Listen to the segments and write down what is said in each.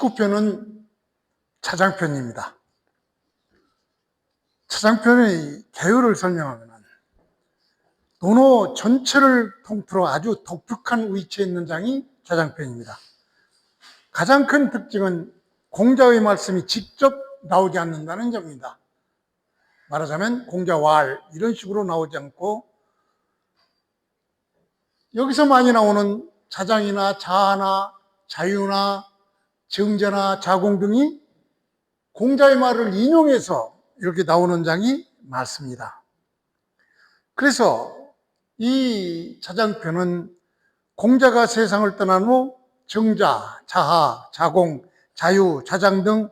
19편은 차장편입니다. 차장편의 개요를 설명하면 논어 전체를 통틀어 아주 독특한 위치에 있는 장이 차장편입니다. 가장 큰 특징은 공자의 말씀이 직접 나오지 않는다는 점입니다. 말하자면 공자왈 이런 식으로 나오지 않고 여기서 많이 나오는 자장이나 자하나 자유나 정자나 자공 등이 공자의 말을 인용해서 이렇게 나오는 장이 많습니다. 그래서 이 차장편은 공자가 세상을 떠난 후 정자, 자하, 자공, 자유, 자장 등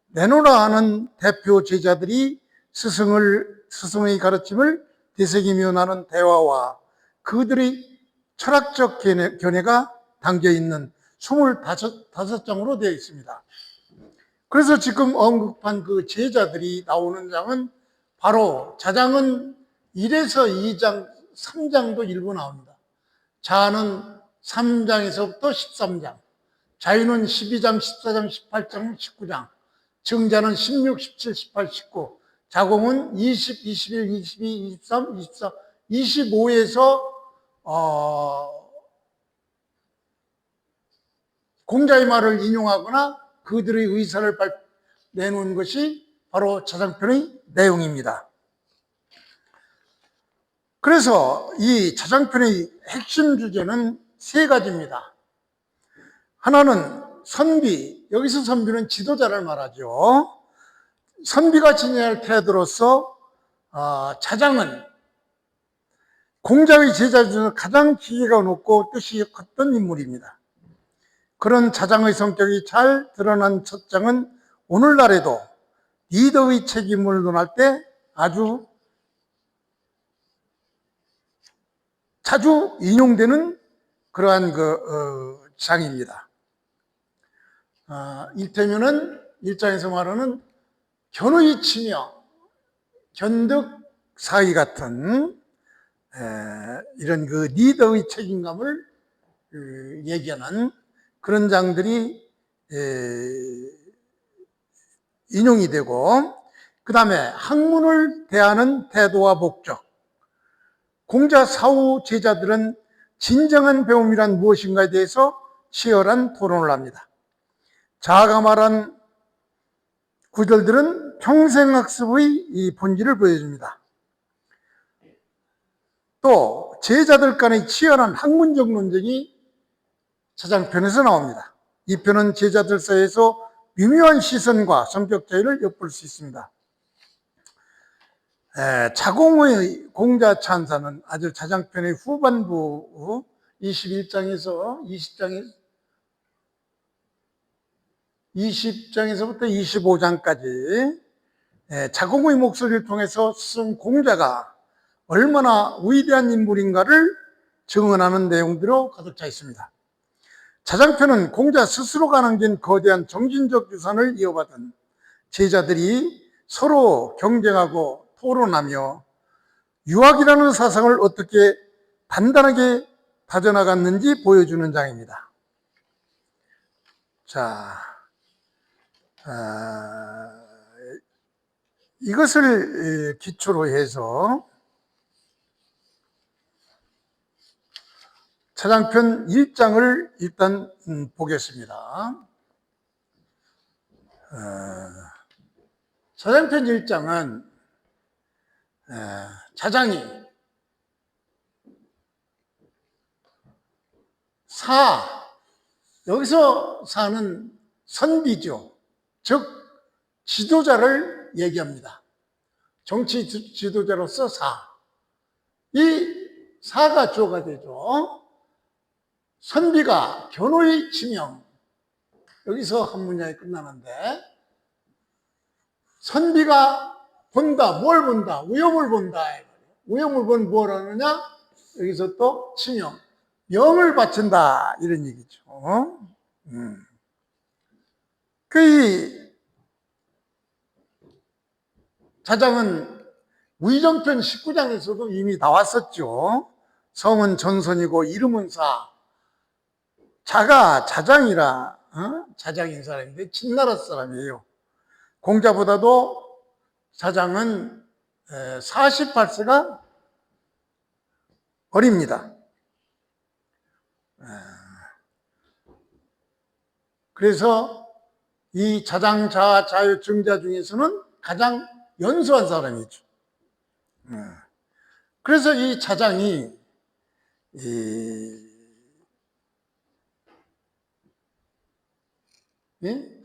내노라 하는 대표 제자들이 스승의 가르침을 되새기며 나눈 대화와 그들의 철학적 견해가 담겨있는 25장으로 되어 있습니다. 그래서 지금 언급한 그 제자들이 나오는 장은 바로 자장은 1에서 2장, 3장도 일부 나옵니다. 자는 3장에서부터 13장, 자유는 12장, 14장, 18장, 19장, 정자는 16, 17, 18, 19, 자공은 20, 21, 22, 23, 24, 25에서 공자의 말을 인용하거나 그들의 의사를 내놓은 것이 바로 차장편의 내용입니다. 그래서 이 차장편의 핵심 주제는 세 가지입니다. 하나는 선비, 여기서 선비는 지도자를 말하죠. 선비가 지녀야 할 태도로서 차장은 공자의 제자 중에서 가장 기계가 높고 뜻이 컸던 인물입니다. 그런 차장의 성격이 잘 드러난 첫 장은 오늘날에도 리더의 책임을 논할 때 아주 자주 인용되는 그러한 장입니다. 일테면은 일장에서 말하는 견의 치며 견득 사의 같은 이런 그 리더의 책임감을 얘기하는 그런 장들이 인용이 되고, 그 다음에 학문을 대하는 태도와 목적, 공자 사후 제자들은 진정한 배움이란 무엇인가에 대해서 치열한 토론을 합니다. 자아가 말한 구절들은 평생학습의 이 본질을 보여줍니다. 또 제자들 간의 치열한 학문적 논쟁이 차장편에서 나옵니다. 이 편은 제자들 사이에서 미묘한 시선과 성격 차이를 엿볼 수 있습니다. 자공의 공자 찬사는 아주 차장편의 후반부 21장에서 20장에서부터 25장까지 자공의 목소리를 통해서 스승 공자가 얼마나 위대한 인물인가를 증언하는 내용들로 가득 차 있습니다. 차장편은 공자 스스로가 남긴 거대한 정신적 유산을 이어받은 제자들이 서로 경쟁하고 토론하며 유학이라는 사상을 어떻게 단단하게 다져나갔는지 보여주는 장입니다. 자, 이것을 기초로 해서 차장편 1장을 일단 보겠습니다. 차장편 1장은 차장이 여기서 사는 선비죠. 즉 지도자를 얘기합니다. 정치 지도자로서 이 사가 주어가 되죠. 선비가 견의 치명, 여기서 한 문장이 끝나는데, 선비가 본다, 뭘 본다? 위험을 본다. 위험을 본 뭘 하느냐? 여기서 또 치명, 명을 바친다, 이런 얘기죠. 그 차장은 위정편 19장에서도 이미 나왔었죠. 성은 전선이고 이름은 사, 자가 자장이라 자장인 사람인데 진나라 사람이에요. 공자보다도 자장은 48세가 어립니다. 그래서 이 자장, 자하, 자유, 정자 중에서는 가장 연소한 사람이죠. 그래서 이 자장이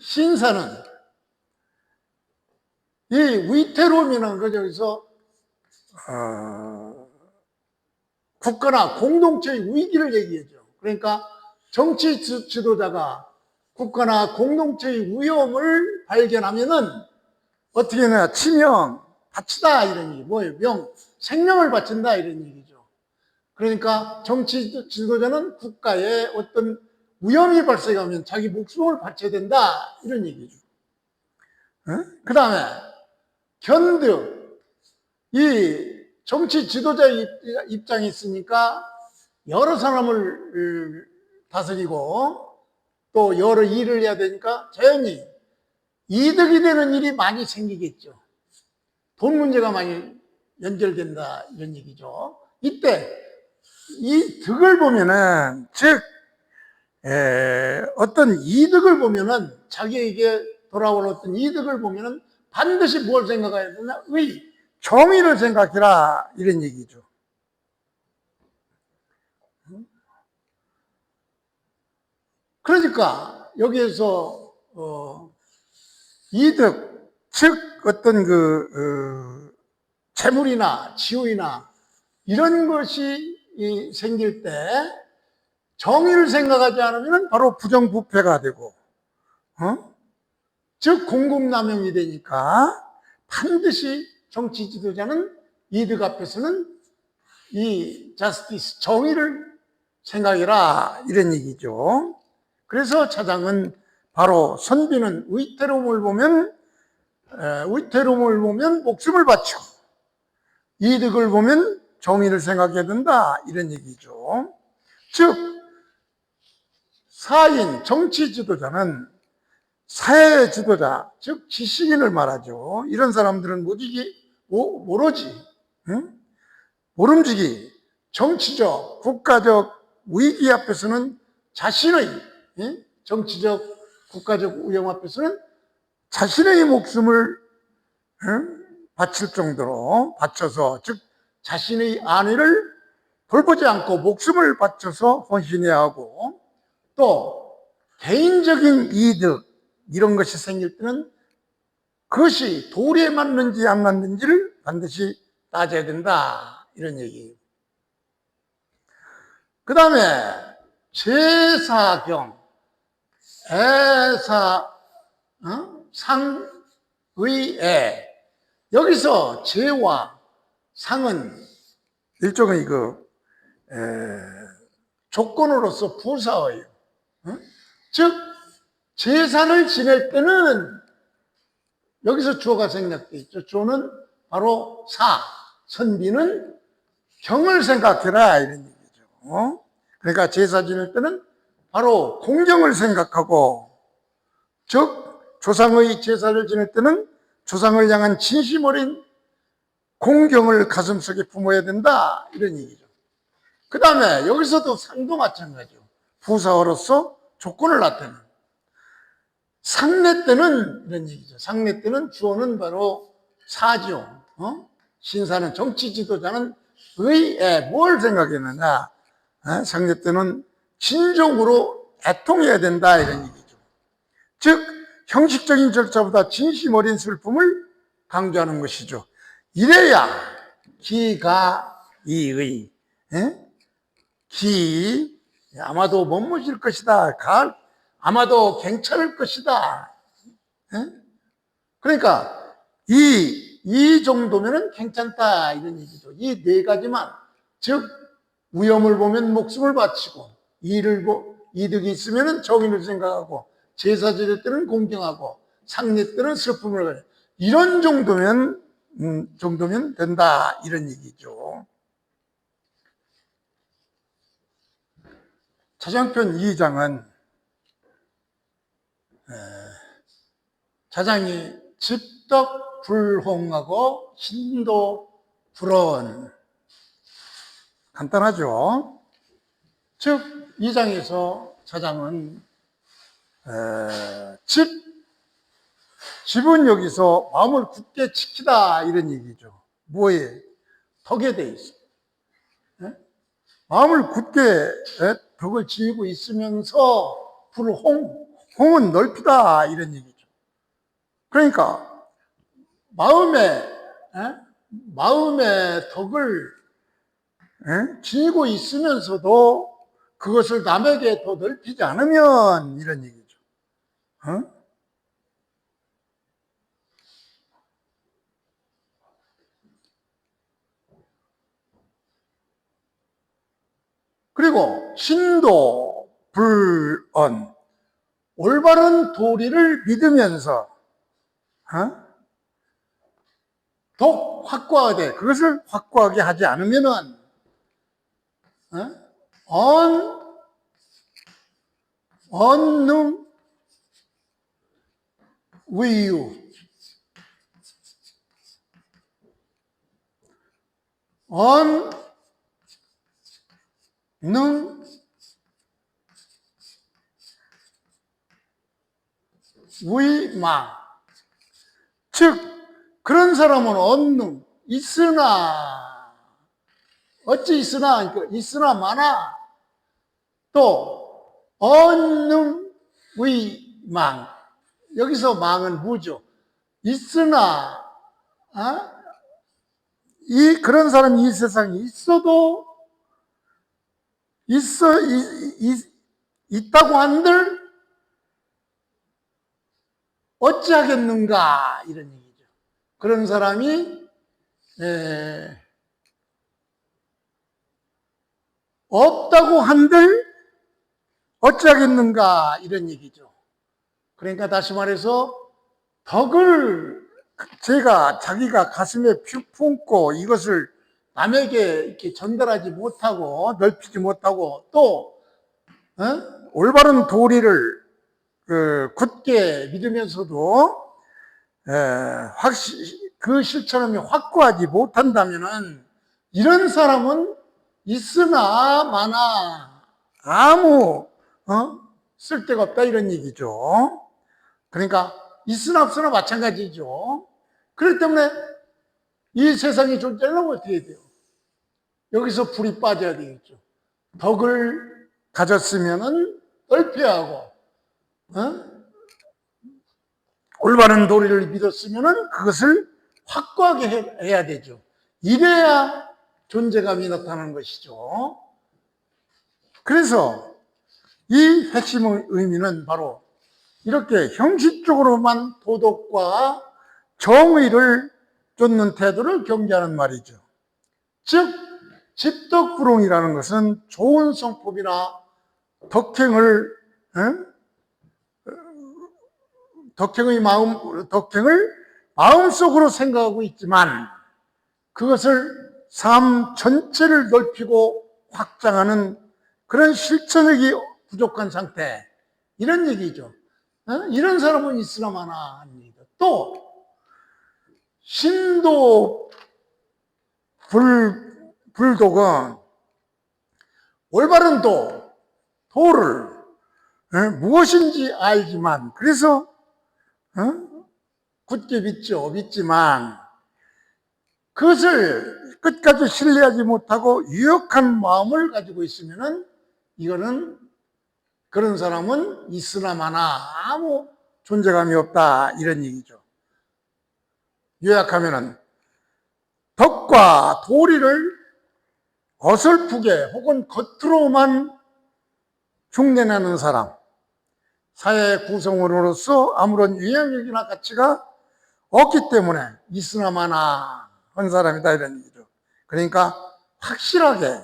신사는 이 위태로움이라는 거죠. 그래서 국가나 공동체의 위기를 얘기하죠. 그러니까 정치 지도자가 국가나 공동체의 위험을 발견하면은 어떻게 하냐, 치명, 바치다 이런 얘기, 뭐예요? 생명을 바친다 이런 얘기죠. 그러니까 정치 지도자는 국가에 어떤 위험이 발생하면 자기 목숨을 바쳐야 된다 이런 얘기죠. 그 다음에 견득, 이 정치 지도자의 입장이 있으니까 여러 사람을 다스리고 또 여러 일을 해야 되니까 자연히 이득이 되는 일이 많이 생기겠죠. 돈 문제가 많이 연결된다 이런 얘기죠. 이때 이 득을 보면은, 즉 어떤 이득을 보면은, 자기에게 돌아올 어떤 이득을 보면은 반드시 뭘 생각해야 되나? 정의를 생각해라 이런 얘기죠. 그러니까 여기에서 이득, 즉 어떤 재물이나 지위나 이런 것이 생길 때 정의를 생각하지 않으면 바로 부정부패가 되고, 즉 공급남용이 되니까 반드시 정치 지도자는 이득 앞에서는 이 자스티스, 정의를 생각해라 이런 얘기죠. 그래서 자장은 바로 선비는 위태로움을 보면 목숨을 바치고 이득을 보면 정의를 생각해야 된다 이런 얘기죠. 즉 사인, 정치 지도자는 사회 지도자, 즉 지식인을 말하죠. 이런 사람들은 모르지, 모름지기, 정치적, 국가적 위기 앞에서는 자신의 정치적, 국가적 위험 앞에서는 자신의 목숨을 바칠 정도로 바쳐서, 즉 자신의 안위를 돌보지 않고 목숨을 바쳐서 헌신해야 하고, 또 개인적인 이득 이런 것이 생길 때는 그것이 도리에 맞는지 안 맞는지를 반드시 따져야 된다 이런 얘기예요. 그 다음에 제사경, 애사, 상의애. 여기서 제와 상은 일종의 조건으로서 부사어예요. 즉 제사를 지낼 때는 여기서 주어가 생략되어 있죠. 주어는 바로 선비는 경을 생각해라 이런 얘기죠. 그러니까 제사 지낼 때는 바로 공경을 생각하고, 즉 조상의 제사를 지낼 때는 조상을 향한 진심 어린 공경을 가슴속에 품어야 된다 이런 얘기죠. 그 다음에 여기서도 상도 마찬가지죠. 부사어로서 조건을 나타내는. 상례 때는 이런 얘기죠. 상례 때는 주어는 바로 사죠. 신사는, 정치 지도자는 뭘 생각했느냐. 상례 때는 진정으로 애통해야 된다 이런 얘기죠. 즉 형식적인 절차보다 진심 어린 슬픔을 강조하는 것이죠. 이래야 기가이의, 기 아마도 못 모실 것이다, 아마도 괜찮을 것이다. 그러니까 이 정도면은 괜찮다 이런 얘기죠. 이 네 가지만, 즉 위험을 보면 목숨을 바치고, 이득이 있으면은 정의를 생각하고, 제사 지낼 때는 공경하고, 상례 때는 슬픔을 가져. 이런 정도면 된다 이런 얘기죠. 차장편 2장은 자장이 집덕불홍하고 신도불언. 간단하죠? 즉, 이 장에서 자장은 집은 여기서 마음을 굳게 지키다 이런 얘기죠. 뭐에? 덕에 돼 있어. 마음을 굳게 덕을 지니고 있으면서 홍은 넓히다 이런 얘기죠. 그러니까 마음에 덕을 지니고 있으면서도 그것을 남에게 더 넓히지 않으면 이런 얘기죠. 그리고 신도 불언, 올바른 도리를 믿으면서 더 확고하게, 그것을 확고하게 하지 않으면은 언능 위유, 언능 위망. 즉, 그런 사람은 언능, 있으나, 어찌 있으나, 그러니까 있으나 마나, 또, 언능 위망. 여기서 망은 뭐죠? 있으나, 그런 사람이 이 세상에 있어도, 있다고 한들, 어찌하겠는가, 이런 얘기죠. 그런 사람이, 없다고 한들, 어찌하겠는가, 이런 얘기죠. 그러니까 다시 말해서, 덕을 자기가 가슴에 품고 이것을 남에게 이렇게 전달하지 못하고 넓히지 못하고 또 올바른 도리를 굳게 믿으면서도 그 실천함이 확고하지 못한다면은 이런 사람은 있으나 마나 아무 쓸데가 없다 이런 얘기죠. 그러니까 있으나 없으나 마찬가지죠. 그렇기 때문에 이 세상이 존재하려면 어떻게 해야 돼요? 여기서 불이 빠져야 되겠죠. 덕을 가졌으면은 넓혀야 하고, 올바른 도리를 믿었으면은 그것을 확고하게 해야 되죠. 이래야 존재감이 나타나는 것이죠. 그래서 이 핵심의 의미는 바로 이렇게 형식적으로만 도덕과 정의를 쫓는 태도를 경계하는 말이죠. 즉, 집덕불홍이라는 것은 좋은 성품이나 덕행을 마음속으로 생각하고 있지만 그것을 삶 전체를 넓히고 확장하는 그런 실천력이 부족한 상태, 이런 얘기죠. 이런 사람은 있으나 마나 합니다. 또 신도 불독은 올바른 도를 무엇인지 알지만, 그래서 굳게 믿지만 그것을 끝까지 신뢰하지 못하고 유혹한 마음을 가지고 있으면은 이거는 그런 사람은 있으나 마나 아무 존재감이 없다 이런 얘기죠. 요약하면은 덕과 도리를 어설프게 혹은 겉으로만 흉내내는 사람, 사회 구성원으로서 아무런 영향력이나 가치가 없기 때문에 있으나 마나 한 사람이다 이런 얘기죠. 그러니까 확실하게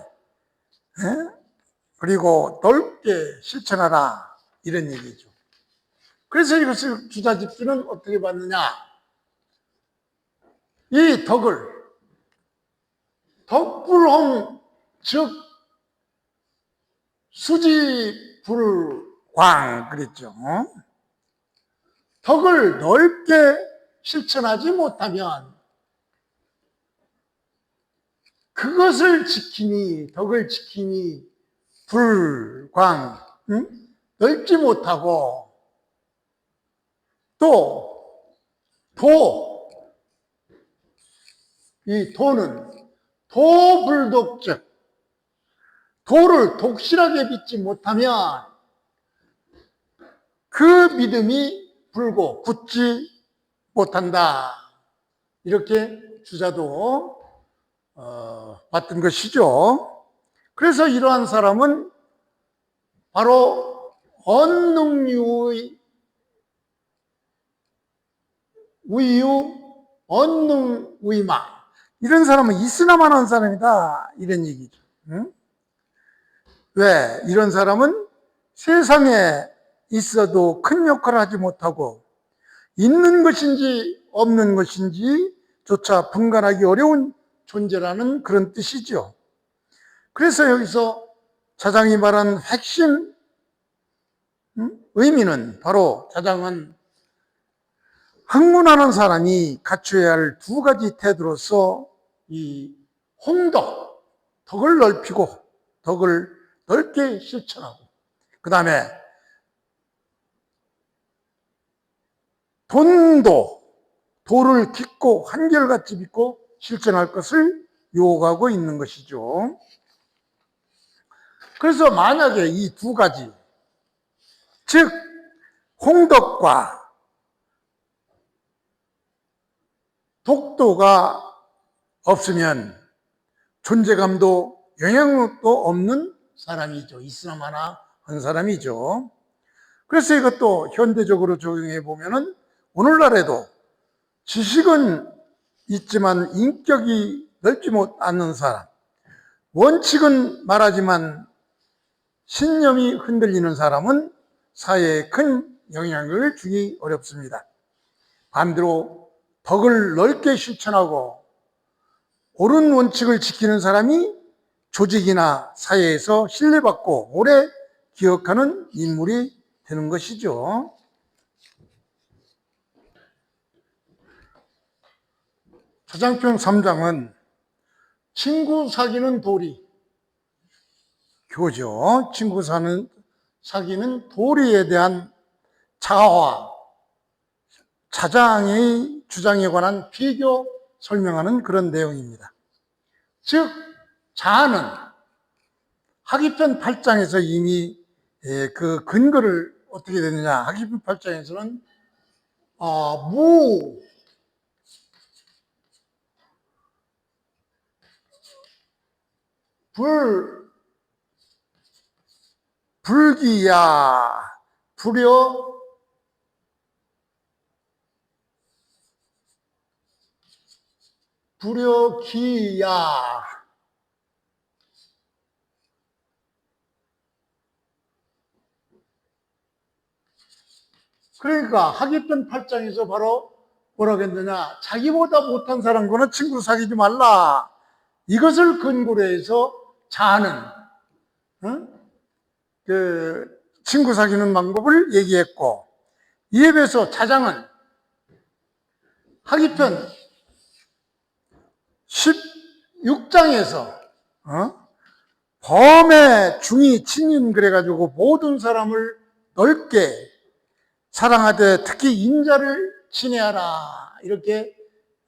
그리고 넓게 실천하라 이런 얘기죠. 그래서 이것을 주자집기는 어떻게 봤느냐, 이 덕불홍, 즉 수지불광 그랬죠. 덕을 넓게 실천하지 못하면 그것을 지키니, 덕을 지키니 불광, 넓지 못하고, 또 이 도는 도불독적, 도를 독실하게 믿지 못하면 그 믿음이 불고 굳지 못한다. 이렇게 주자도 봤던 것이죠. 그래서 이러한 사람은 바로 언능유의 우유, 언능의마, 이런 사람은 있으나마나 한 사람이다, 이런 얘기죠. 응? 왜? 이런 사람은 세상에 있어도 큰 역할을 하지 못하고 있는 것인지 없는 것인지 조차 분간하기 어려운 존재라는 그런 뜻이죠. 그래서 여기서 자장이 말한 핵심 의미는 바로, 자장은 학문하는 사람이 갖춰야 할 두 가지 태도로서 이 홍덕, 덕을 넓히고 덕을 넓게 실천하고, 그 다음에 도를 깊고 한결같이 믿고 실천할 것을 요구하고 있는 것이죠. 그래서 만약에 이 두 가지, 즉 홍덕과 독도가 없으면 존재감도 영향력도 없는 사람이죠. 있으나마나 한 사람이죠. 그래서 이것도 현대적으로 적용해 보면은 오늘날에도 지식은 있지만 인격이 넓지 않는 사람, 원칙은 말하지만 신념이 흔들리는 사람은 사회에 큰 영향을 주기 어렵습니다. 반대로 덕을 넓게 실천하고 옳은 원칙을 지키는 사람이 조직이나 사회에서 신뢰받고 오래 기억하는 인물이 되는 것이죠. 자장편 3장은 친구 사귀는 도리, 교죠. 친구 사귀는 도리에 대한 자화, 자장의 주장에 관한 비교 설명하는 그런 내용입니다. 즉, 자아는 하기편 8장에서 이미 그 근거를 어떻게 되느냐, 하기편 8장에서는 불기야, 불여기야, 그러니까 하기편 8장에서 바로 뭐라고 했느냐, 자기보다 못한 사람과는 친구 사귀지 말라, 이것을 근거로 해서 자아는 그 친구 사귀는 방법을 얘기했고, 이에 비해서 자장은 하기편 16장에서 범의 중이 친인 그래가지고 모든 사람을 넓게 사랑하되 특히 인자를 친애하라, 이렇게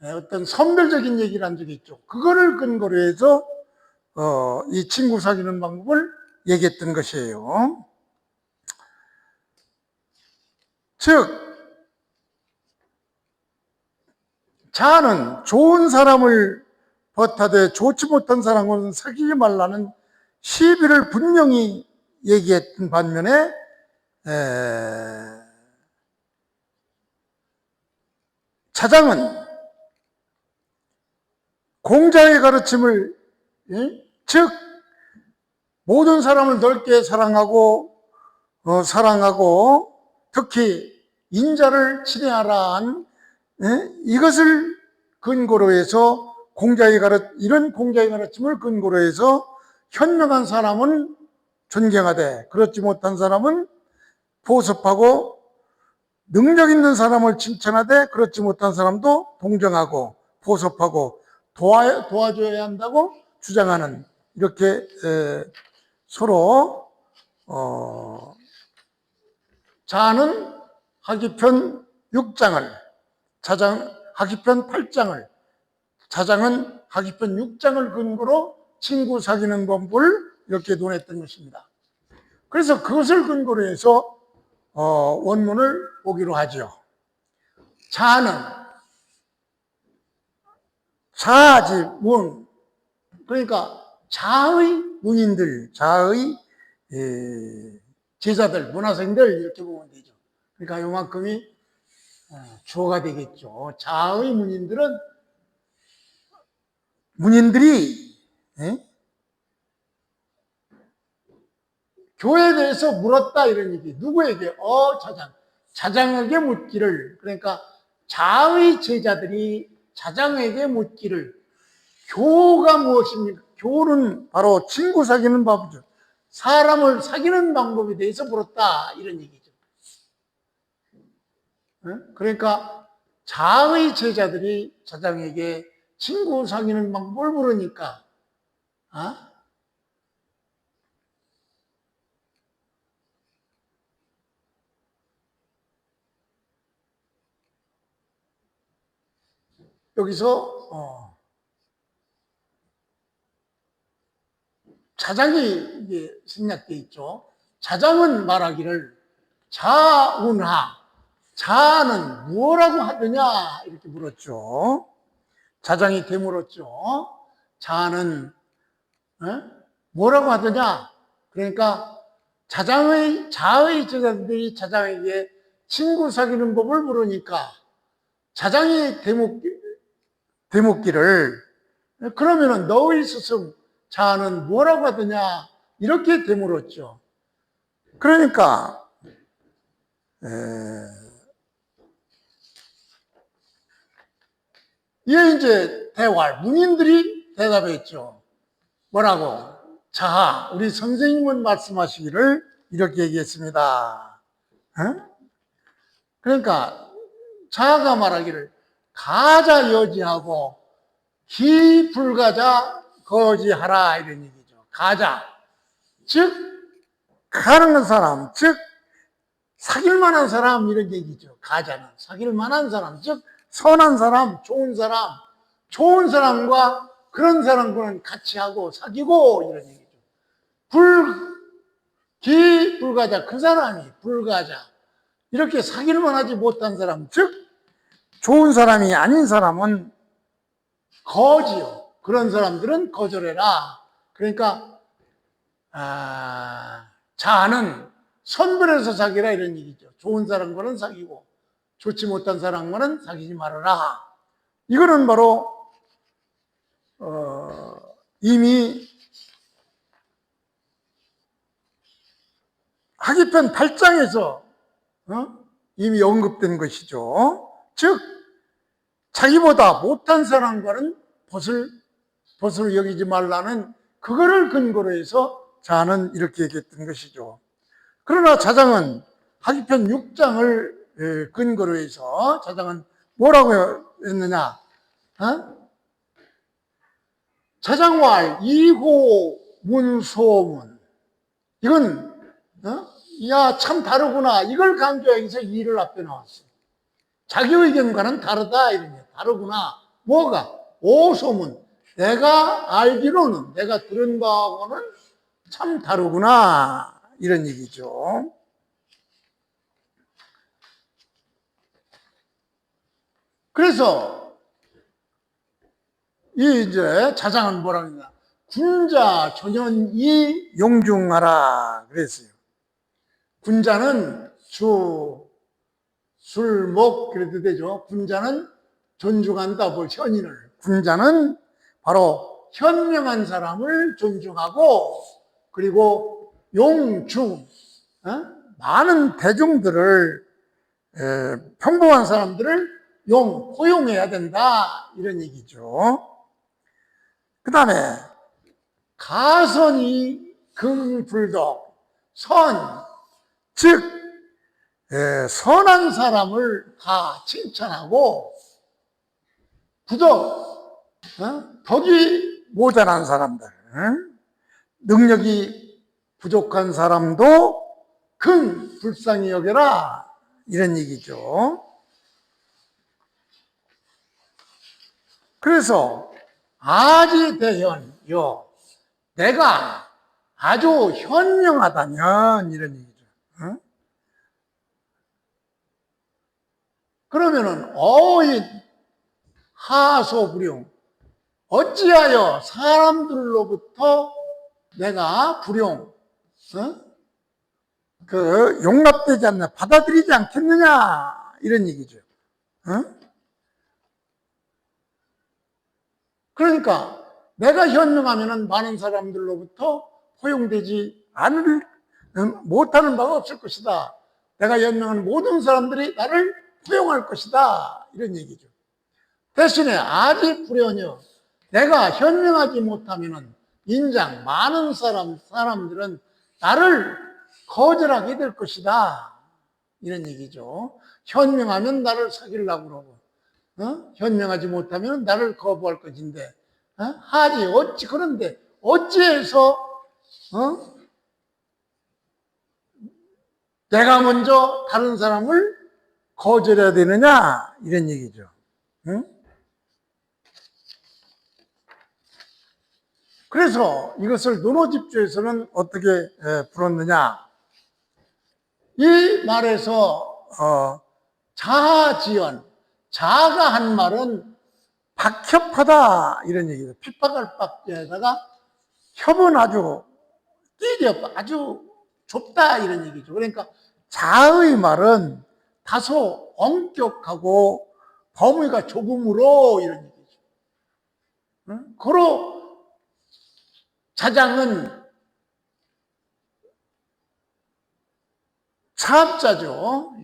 어떤 선별적인 얘기를 한 적이 있죠. 그거를 근거로 해서 이 친구 사귀는 방법을 얘기했던 것이에요. 즉, 자아는 좋은 사람을 버타되 좋지 못한 사람은 사귀지 말라는 시비를 분명히 얘기했던 반면에 자장은 공자의 가르침을, 즉 모든 사람을 넓게 사랑하고 특히 인자를 친애하라 한 이것을 근거로 해서 이런 공자의 가르침을 근거로 해서 현명한 사람은 존경하되 그렇지 못한 사람은 보섭하고 능력 있는 사람을 칭찬하되 그렇지 못한 사람도 동정하고 보섭하고 도와줘야 한다고 주장하는, 이렇게 서로 자아는 하기편 6장을, 하기편 8장을, 자장은 하기편 6장을 근거로 친구 사귀는 법을 이렇게 논했던 것입니다. 그래서 그것을 근거로 해서 원문을 보기로 하죠. 자아는 자아지 문, 그러니까 자아의 문인들, 자아의 제자들, 문화생들 이렇게 보면 되죠. 그러니까 요만큼이 주어가 되겠죠. 자아의 문인들이 교회에 대해서 물었다, 이런 얘기. 누구에게? 자장에게 묻기를. 그러니까 자의 제자들이 자장에게 묻기를. 교가 무엇입니까? 교는 바로 친구 사귀는 법이죠. 사람을 사귀는 방법에 대해서 물었다, 이런 얘기죠. 그러니까 자의 제자들이 자장에게 친구 사귀는 방법을 물으니까 여기서 자장이 이게 생략되어 있죠. 자장은 말하기를 자운하, 자는 무엇라고 하느냐, 이렇게 물었죠. 자장이 되물었죠. 자는 뭐라고 하느냐. 그러니까 자의 제자들이 자장에게 친구 사귀는 법을 물으니까 자장이 되묻기를, 그러면은 너의 스승 자는 뭐라고 하더냐, 이렇게 되물었죠. 그러니까 이게 이제 문인들이 대답했죠. 뭐라고? 자, 우리 선생님은 말씀하시기를 이렇게 얘기했습니다. 그러니까 자가 말하기를 가자 여지하고 기 불가자 거지하라, 이런 얘기죠. 가자, 즉 가는 사람, 즉 사귈 만한 사람, 이런 얘기죠. 가자는 사귈 만한 사람, 즉 선한 사람, 좋은 사람과 그런 사람과는 같이 하고 사귀고, 이런 얘기죠. 불가자, 그 사람이 불가자, 이렇게 사귈 만하지 못한 사람, 즉 좋은 사람이 아닌 사람은 거지요. 그런 사람들은 거절해라. 그러니까 자아는 선별해서 사귀라, 이런 얘기죠. 좋은 사람과는 사귀고 좋지 못한 사람과는 사귀지 말아라. 이거는 바로 이미 하기편 8장에서 이미 언급된 것이죠. 즉 자기보다 못한 사람과는 벗을 여기지 말라는, 그거를 근거로 해서 자는 이렇게 얘기했던 것이죠. 그러나 자장은 하기편 6장을 근거로 해서 자장은 뭐라고 했느냐? 자장왈 이호 문소문. 이건 야, 참 다르구나, 이걸 강조하기 위해서 이를 앞에 나왔어요. 자기 의견과는 다르다, 이런 게 다르구나. 뭐가? 오소문. 내가 알기로는, 내가 들은 바하고는 참 다르구나, 이런 얘기죠. 그래서 이제 자장은 뭐라고 했냐? 군자 전연이 용중하라 그랬어요. 군자는 술, 목, 그래도 되죠. 군자는 존중한다, 현인을. 군자는 바로 현명한 사람을 존중하고, 그리고 용중, 많은 대중들을, 평범한 사람들을 포용해야 된다, 이런 얘기죠. 그 다음에 가선이 긍불덕, 선, 즉 선한 사람을 다 칭찬하고 덕이 모자란 사람들, 능력이 부족한 사람도 큰 불쌍히 여겨라, 이런 얘기죠. 그래서 아지대현요, 내가 아주 현명하다면, 이런 얘기죠. 그러면은 어인 하소불용, 어찌하여 사람들로부터 내가 불용, 용납되지 않나, 받아들이지 않겠느냐, 이런 얘기죠. 그러니까 내가 현명하면은 많은 사람들로부터 포용되지 못하는 바가 없을 것이다. 내가 현명한 모든 사람들이 나를 포용할 것이다, 이런 얘기죠. 대신에 아직 불연여, 내가 현명하지 못하면은 인장 많은 사람들은 나를 거절하게 될 것이다, 이런 얘기죠. 현명하면 나를 사귀려고 그러고, 현명하지 못하면 나를 거부할 것인데, 그런데 어찌해서 내가 먼저 다른 사람을 거절해야 되느냐, 이런 얘기죠. 그래서 이것을 논어집주에서는 어떻게 풀었느냐, 이 말에서 자하지연, 자가 한 말은 박협하다, 이런 얘기죠. 핍박할 박에다가 협은 아주 아주 좁다, 이런 얘기죠. 그러니까 자의 말은 다소 엄격하고 범위가 좁음으로, 이런 얘기죠. 그러 자장은 참자죠.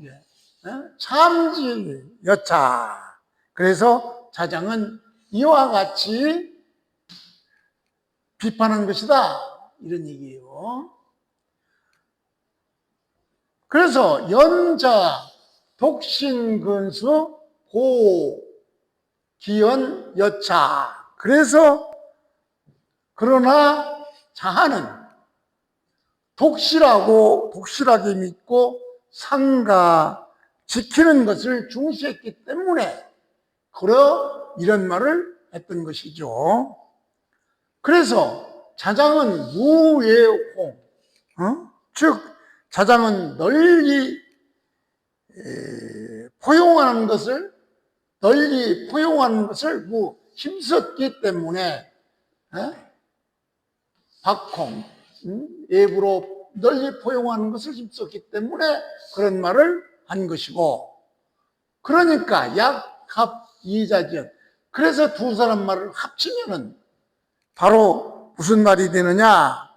참지 여차. 그래서 자장은 이와 같이 비판한 것이다, 이런 얘기예요. 그래서 연자, 독신근수, 고기연 여차. 그래서 그러나 자하는 독실하게 믿고 상가 지키는 것을 중시했기 때문에 이런 말을 했던 것이죠. 그래서 자장은 무예홍, 즉 자장은 널리 포용하는 것을 힘썼기 때문에 박홍, 예부로 널리 포용하는 것을 힘썼기 때문에 그런 말을 한 것이고, 그러니까 약합이자지연, 그래서 두 사람 말을 합치면은 바로 무슨 말이 되느냐,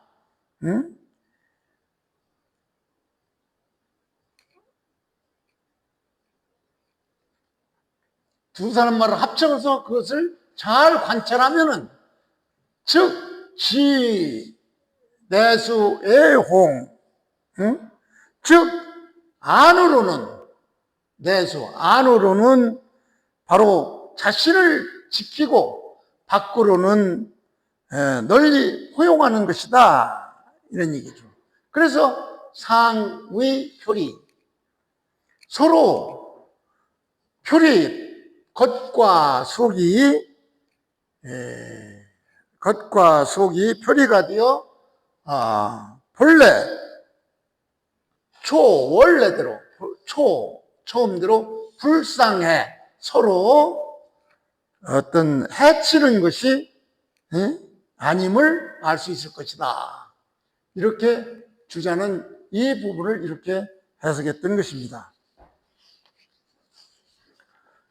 두 사람 말을 합쳐서 그것을 잘 관찰하면은, 즉 시 내수의 홍, 즉 안으로는 바로 자신을 지키고 밖으로는 널리 포용하는 것이다, 이런 얘기죠. 그래서 상위 표리, 서로 겉과 속이 표리가 되어 본래 처음대로 불쌍해 서로 어떤 해치는 것이 아님을 알 수 있을 것이다, 이렇게 주자는 이 부분을 이렇게 해석했던 것입니다.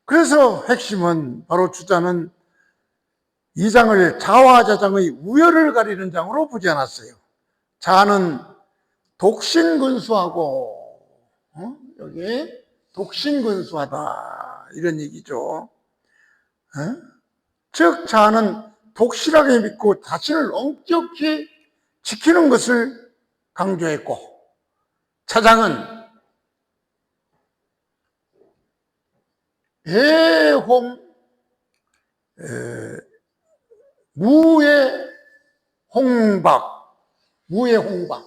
그래서 핵심은 바로 주자는 이 장을 자화자장의 우열을 가리는 장으로 보지 않았어요. 자는 독신근수하고, 여기 독신근수하다, 이런 얘기죠. 즉 자는 독실하게 믿고 자신을 엄격히 지키는 것을 강조했고, 자장은 애홍, 무의 홍박, 무의 홍박.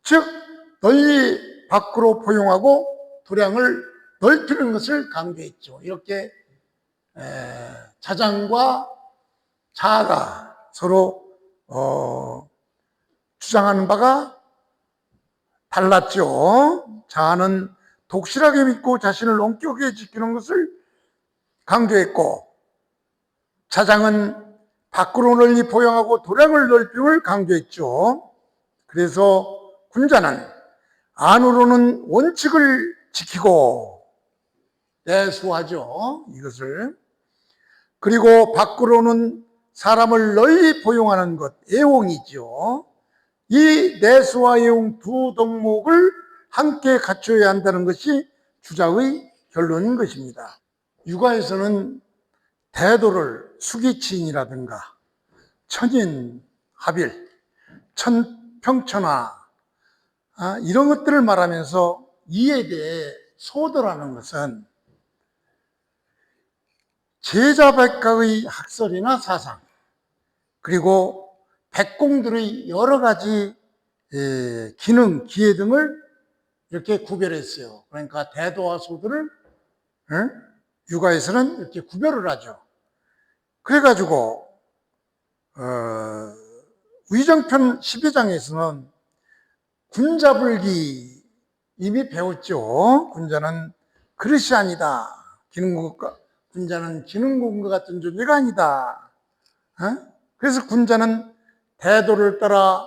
즉, 널리 밖으로 포용하고 도량을 넓히는 것을 강조했죠. 이렇게 자장과 자아가 서로 주장하는 바가 달랐죠. 자아는 독실하게 믿고 자신을 엄격하게 지키는 것을 강조했고, 자장은 밖으로 널리 포용하고 도량을 넓힘을 강조했죠. 그래서 군자는 안으로는 원칙을 지키고 내수하죠. 이것을. 그리고 밖으로는 사람을 널리 포용하는 것, 애홍이죠. 이 내수와 애홍 두 덕목을 함께 갖춰야 한다는 것이 주자의 결론인 것입니다. 육아에서는 태도를 수기치인이라든가 천인합일, 천평천하 이런 것들을 말하면서 이에 대해 소도라는 것은 제자백가의 학설이나 사상, 그리고 백공들의 여러 가지 기능, 기회 등을 이렇게 구별했어요. 그러니까 대도와 소도를 육아에서는 이렇게 구별을 하죠. 그래가지고 위정편 12장에서는 군자불기 이미 배웠죠. 군자는 그릇이 아니다. 군자는 기능공과 같은 존재가 아니다. 그래서 군자는 대도를 따라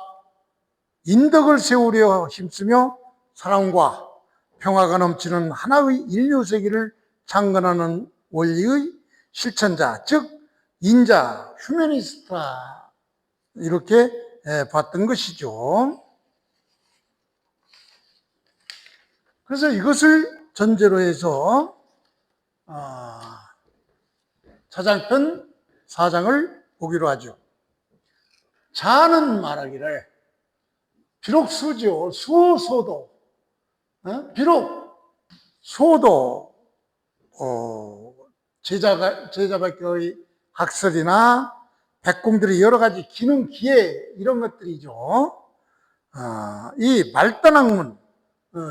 인덕을 세우려 힘쓰며 사랑과 평화가 넘치는 하나의 인류 세계를 창건하는 원리의 실천자, 즉 인자, 휴머니스타 이렇게 봤던 것이죠. 그래서 이것을 전제로 해서 자장편 4장을 보기로 하죠. 자는 말하기를 비록 수죠. 수소도 비록 소도 제자백가의 학설이나 백공들의 여러 가지 기능, 기회 이런 것들이죠. 이 말단학문,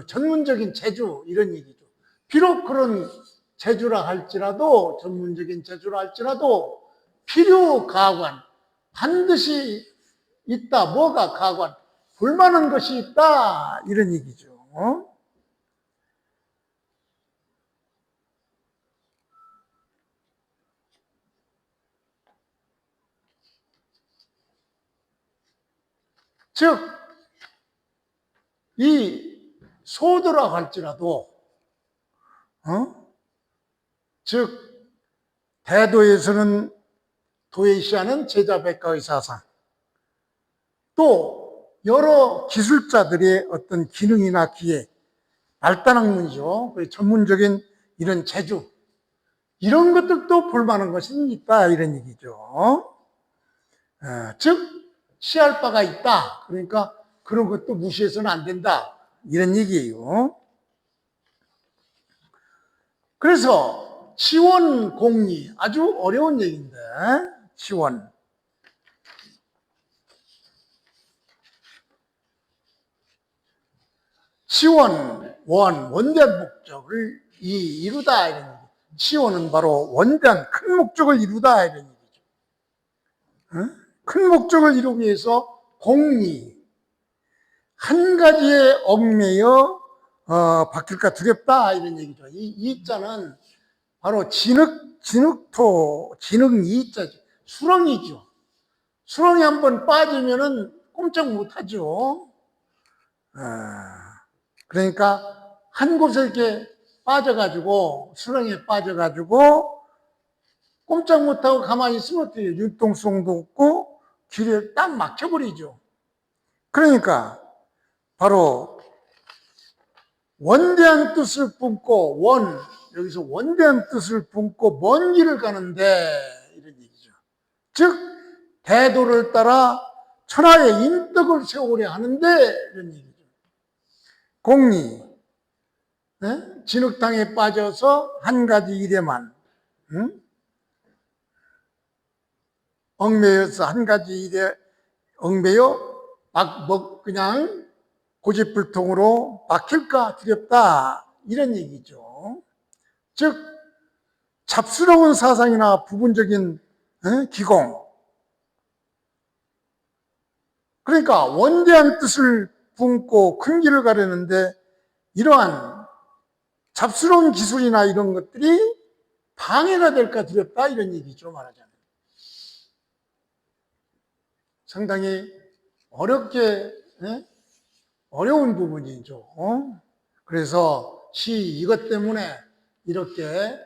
전문적인 재주 이런 얘기죠. 비록 그런 재주라 할지라도 전문적인 재주라 할지라도 필요 가관 반드시 있다. 뭐가 가관? 볼만한 것이 있다. 이런 얘기죠. 즉, 이 소도라 할지라도, 즉, 대도에서는 도외시하는 제자백가의 사상, 또 여러 기술자들의 어떤 기능이나 기회, 말단학문이죠. 전문적인 이런 재주, 이런 것들도 볼만한 것이 있다. 이런 얘기죠. 즉, 취할 바가 있다. 그러니까 그런 것도 무시해서는 안 된다. 이런 얘기예요. 그래서 치원 공리 아주 어려운 얘기인데 치원 원대한 목적을 이루다 이런 얘기. 치원은 바로 원대한 큰 목적을 이루다 이런 얘기죠. 큰 목적을 이루기 위해서 공리 한 가지에 얽매여 바뀔까 두렵다 이런 얘기죠. 이 자는 바로 진흙토, 진흙 이자죠. 수렁이죠. 수렁이 한번 빠지면은 꼼짝 못하죠. 그러니까 한 곳에 이렇게 빠져가지고 수렁에 빠져가지고 꼼짝 못하고 가만히 있으면 어떻게 해요? 율동성도 없고 길을 딱 막혀버리죠. 그러니까 바로 원대한 뜻을 품고 여기서 원대한 뜻을 품고 먼 길을 가는데 이런 얘기죠. 즉 대도를 따라 천하의 인덕을 세우려 하는데 이런 얘기죠. 공리 진흙탕에 빠져서 한 가지 일에만 얽매여서 한 가지 일에 얽매여 그냥 고집불통으로 막힐까 두렵다 이런 얘기죠. 즉 잡스러운 사상이나 부분적인 기공, 그러니까 원대한 뜻을 품고 큰 길을 가려는데 이러한 잡스러운 기술이나 이런 것들이 방해가 될까 두렵다 이런 얘기죠. 말하자면 상당히 어려운 부분이죠. 그래서 이것 때문에 이렇게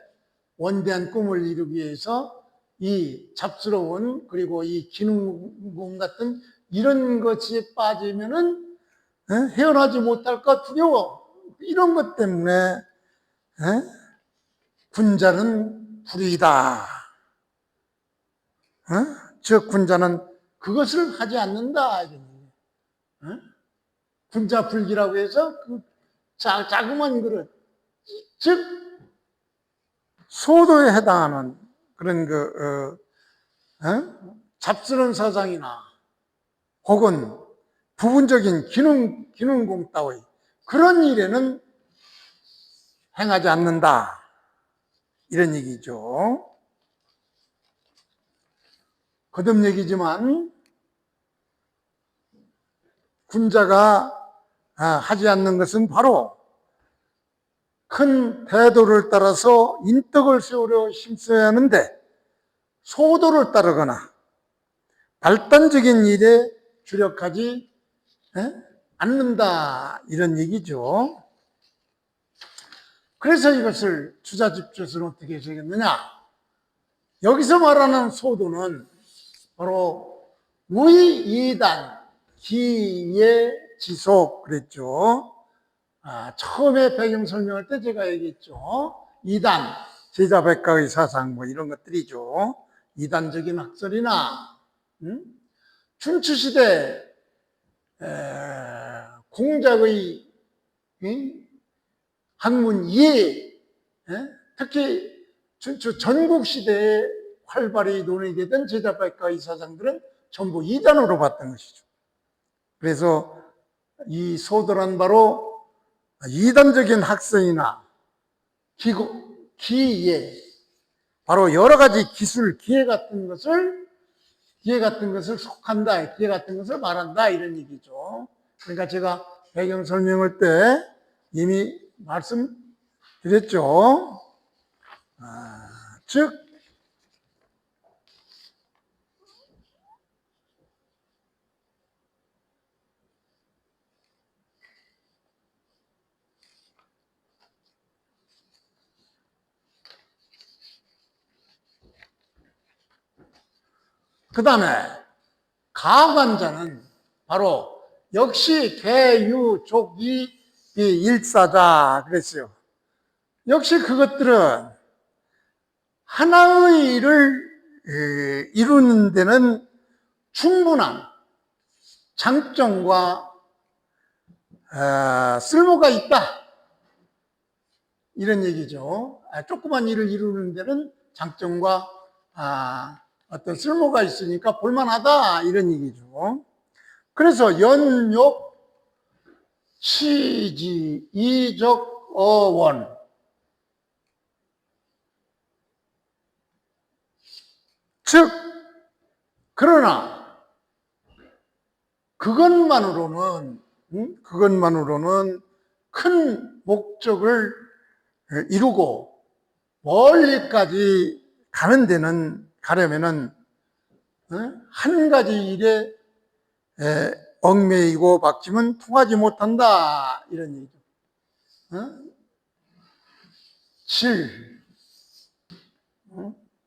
원대한 꿈을 이루기 위해서 이 잡스러운 그리고 이 기능공 같은 이런 것이 빠지면은 헤어나지 못할까 두려워. 이런 것 때문에 군자는 불의이다. 즉 군자는 그것을 하지 않는다. 군자 불기라고 해서 그 자그만 그릇, 즉 소도에 해당하는 그런 잡스러운 사상이나 혹은 부분적인 기능공 따위 그런 일에는 행하지 않는다 이런 얘기죠. 거듭 얘기지만 군자가 하지 않는 것은 바로 큰 대도를 따라서 인덕을 세우려 힘써야 하는데 소도를 따르거나 발단적인 일에 주력하지 않는다 이런 얘기죠. 그래서 이것을 주자집주에서는 어떻게 해석했느냐, 여기서 말하는 소도는 바로 무의이단 기예지속 그랬죠. 처음에 배경 설명할 때 제가 얘기했죠. 이단, 제자백가의 사상 뭐 이런 것들이죠. 이단적인 학설이나 춘추시대 공작의 학문 이해, 특히 춘추 전국시대에 활발히 논의되던 제자백가의 사상들은 전부 이단으로 봤던 것이죠. 그래서 이 소도란 바로 이단적인 학설이나 기예, 바로 여러 가지 기술, 기회 같은 것을 속한다, 기회 같은 것을 말한다 이런 얘기죠. 그러니까 제가 배경 설명할 때 이미 말씀드렸죠. 즉 그 다음에 가관자는 바로 역시 개유족이 일사자 그랬어요. 역시 그것들은 하나의 일을 이루는 데는 충분한 장점과 쓸모가 있다 이런 얘기죠. 조그만 일을 이루는 데는 장점과 어떤 쓸모가 있으니까 볼만하다 이런 얘기죠. 그래서 연욕, 시지, 이적, 어원, 즉 그러나 그것만으로는 큰 목적을 이루고 멀리까지 가려면은 한 가지 일에 얽매이고 박치면 통하지 못한다 이런 얘기죠.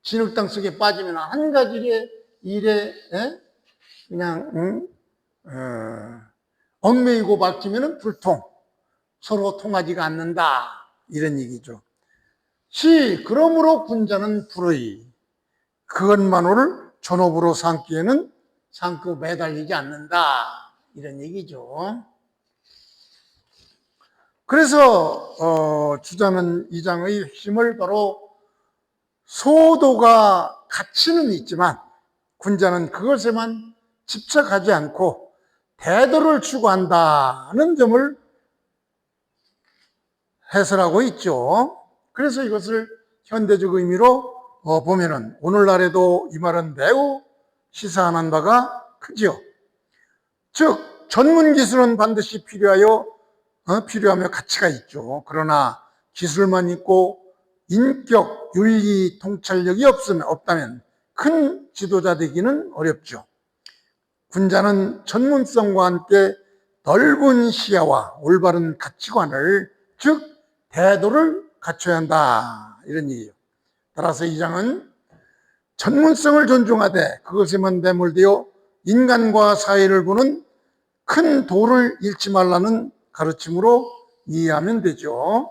진흙탕 속에 빠지면 한 가지 일에 그냥 얽매이고 박치면 불통, 서로 통하지가 않는다 이런 얘기죠. 그러므로 군자는 불의, 그것만을 전업으로 삼기에는 삼고 매달리지 않는다 이런 얘기죠. 그래서 주자는 이 장의 핵심을 바로 소도가 가치는 있지만 군자는 그것에만 집착하지 않고 대도를 추구한다는 점을 해설하고 있죠. 그래서 이것을 현대적 의미로 보면은 오늘날에도 이 말은 매우 시사하는 바가 크지요. 즉 전문 기술은 반드시 필요하며 가치가 있죠. 그러나 기술만 있고 인격, 윤리, 통찰력이 없다면 큰 지도자 되기는 어렵죠. 군자는 전문성과 함께 넓은 시야와 올바른 가치관을, 즉 태도를 갖춰야 한다, 이런 얘기예요. 따라서 이 장은 전문성을 존중하되 그것에만 매몰되어 인간과 사회를 보는 큰 도를 잃지 말라는 가르침으로 이해하면 되죠.